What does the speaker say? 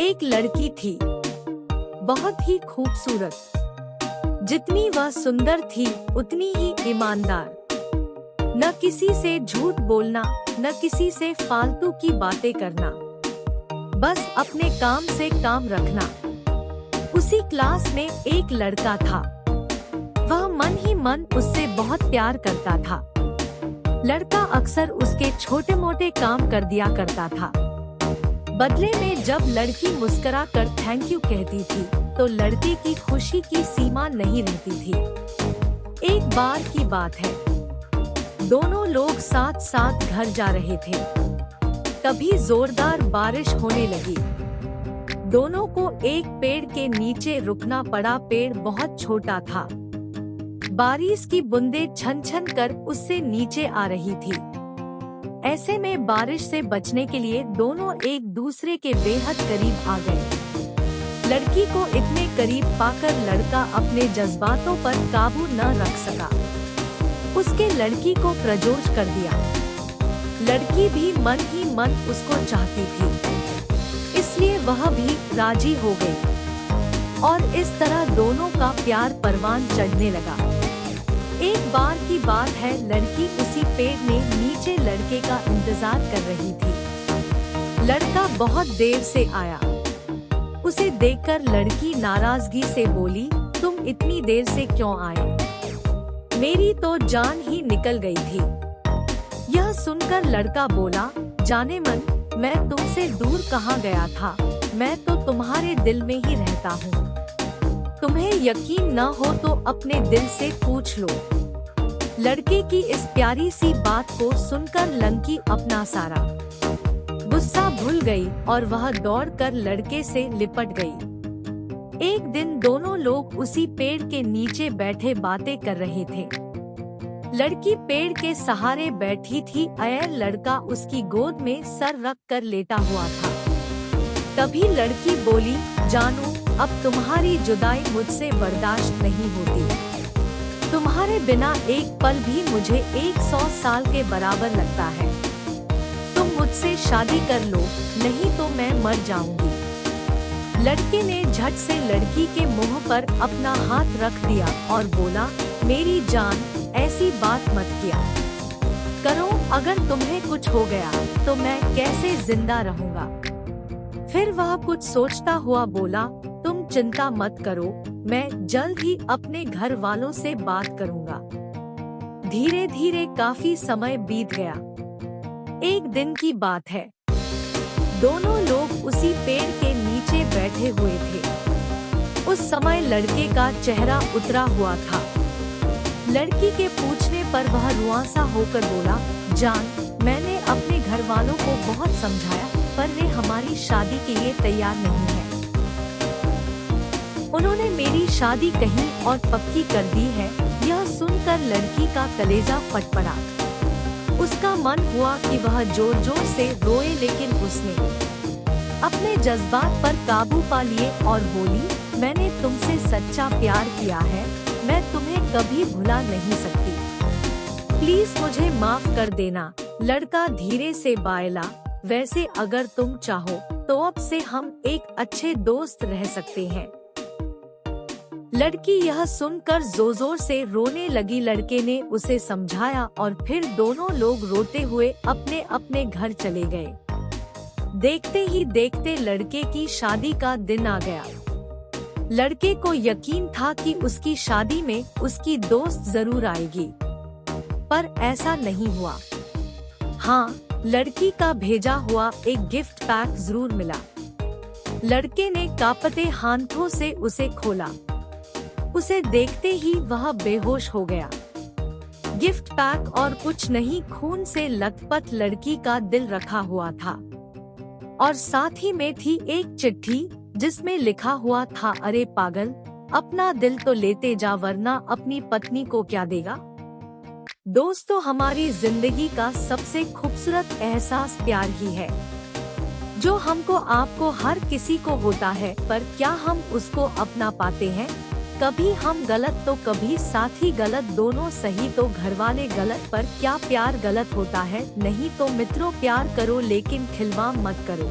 एक लड़की थी, बहुत ही खूबसूरत। जितनी वह सुंदर थी उतनी ही ईमानदार। न किसी से झूठ बोलना, न किसी से फालतू की बातें करना, बस अपने काम से काम रखना। उसी क्लास में एक लड़का था। वह मन ही मन उससे बहुत प्यार करता था। लड़का अक्सर उसके छोटे मोटे काम कर दिया करता था। बदले में जब लड़की मुस्कुरा कर थैंक यू कहती थी तो लड़के की खुशी की सीमा नहीं रहती थी। एक बार की बात है, दोनों लोग साथ साथ घर जा रहे थे। तभी जोरदार बारिश होने लगी। दोनों को एक पेड़ के नीचे रुकना पड़ा। पेड़ बहुत छोटा था। बारिश की बूंदें छन छन कर उससे नीचे आ रही थी। ऐसे में बारिश से बचने के लिए दोनों एक दूसरे के बेहद करीब आ गए। लड़की को इतने करीब पाकर लड़का अपने जज्बातों पर काबू न रख सका। उसके लड़की को प्रपोज कर दिया। लड़की भी मन ही मन उसको चाहती थी, इसलिए वह भी राजी हो गई और इस तरह दोनों का प्यार परवान चढ़ने लगा। एक बार की बात है, लड़की उसी पेड़ में नीचे लड़के का इंतजार कर रही थी। लड़का बहुत देर से आया। उसे देखकर लड़की नाराजगी से बोली, तुम इतनी देर से क्यों आए? मेरी तो जान ही निकल गई थी। यह सुनकर लड़का बोला, जाने मन, मैं तुमसे दूर कहाँ गया था, मैं तो तुम्हारे दिल में ही रहता हूँ। तुम्हें यकीन न हो तो अपने दिल से पूछ लो। लड़के की इस प्यारी सी बात को सुनकर लड़की अपना सारा गुस्सा भूल गई और वह दौड़कर लड़के से लिपट गई। एक दिन दोनों लोग उसी पेड़ के नीचे बैठे बातें कर रहे थे। लड़की पेड़ के सहारे बैठी थी। लड़का उसकी गोद में सर रख कर लेटा हुआ था। तभी लड़की बोली, जानू, अब तुम्हारी जुदाई मुझसे बर्दाश्त नहीं होती। तुम्हारे बिना एक पल भी मुझे 100 साल के बराबर लगता है। तुम मुझसे शादी कर लो, नहीं तो मैं मर जाऊंगी। लड़के ने झट से लड़की के मुंह पर अपना हाथ रख दिया और बोला, मेरी जान, ऐसी बात मत किया करो। अगर तुम्हें कुछ हो गया तो मैं कैसे जिंदा रहूंगा? फिर वह कुछ सोचता हुआ बोला, तुम चिंता मत करो, मैं जल्द ही अपने घर वालों से बात करूंगा। धीरे धीरे काफी समय बीत गया। एक दिन की बात है, दोनों लोग उसी पेड़ के नीचे बैठे हुए थे। उस समय लड़के का चेहरा उतरा हुआ था। लड़की के पूछने पर वह रुआंसा होकर बोला, जान, मैंने अपने घर वालों को बहुत समझाया पर वे हमारी शादी के लिए तैयार नहीं है। उन्होंने मेरी शादी कहीं और पक्की कर दी है। यह सुनकर लड़की का कलेजा फट पड़ा। उसका मन हुआ कि वह जोर जोर से रोए, लेकिन उसने अपने जज्बात पर काबू पा लिए और बोली, मैंने तुमसे सच्चा प्यार किया है, मैं तुम्हें कभी भुला नहीं सकती। प्लीज मुझे माफ कर देना। लड़का धीरे से बोला, वैसे अगर तुम चाहो तो अब से हम एक अच्छे दोस्त रह सकते हैं। लड़की यह सुनकर जोर जोर से रोने लगी। लड़के ने उसे समझाया और फिर दोनों लोग रोते हुए अपने अपने घर चले गए। देखते ही देखते लड़के की शादी का दिन आ गया। लड़के को यकीन था कि उसकी शादी में उसकी दोस्त जरूर आएगी, पर ऐसा नहीं हुआ। हाँ, लड़की का भेजा हुआ एक गिफ्ट पैक जरूर मिला। लड़के ने कांपते हाथों से उसे खोला। उसे देखते ही वह बेहोश हो गया। गिफ्ट पैक और कुछ नहीं, खून से लथपथ लड़की का दिल रखा हुआ था और साथ ही में थी एक चिट्ठी जिसमें लिखा हुआ था, अरे पागल, अपना दिल तो लेते जा वरना अपनी पत्नी को क्या देगा। दोस्तों, हमारी जिंदगी का सबसे खूबसूरत एहसास प्यार ही है, जो हमको आपको हर किसी को होता है, पर क्या हम उसको अपना पाते हैं? कभी हम गलत तो कभी साथी गलत, दोनों सही तो घरवाले गलत, पर क्या प्यार गलत होता है? नहीं तो मित्रों, प्यार करो लेकिन खिलवाड़ मत करो।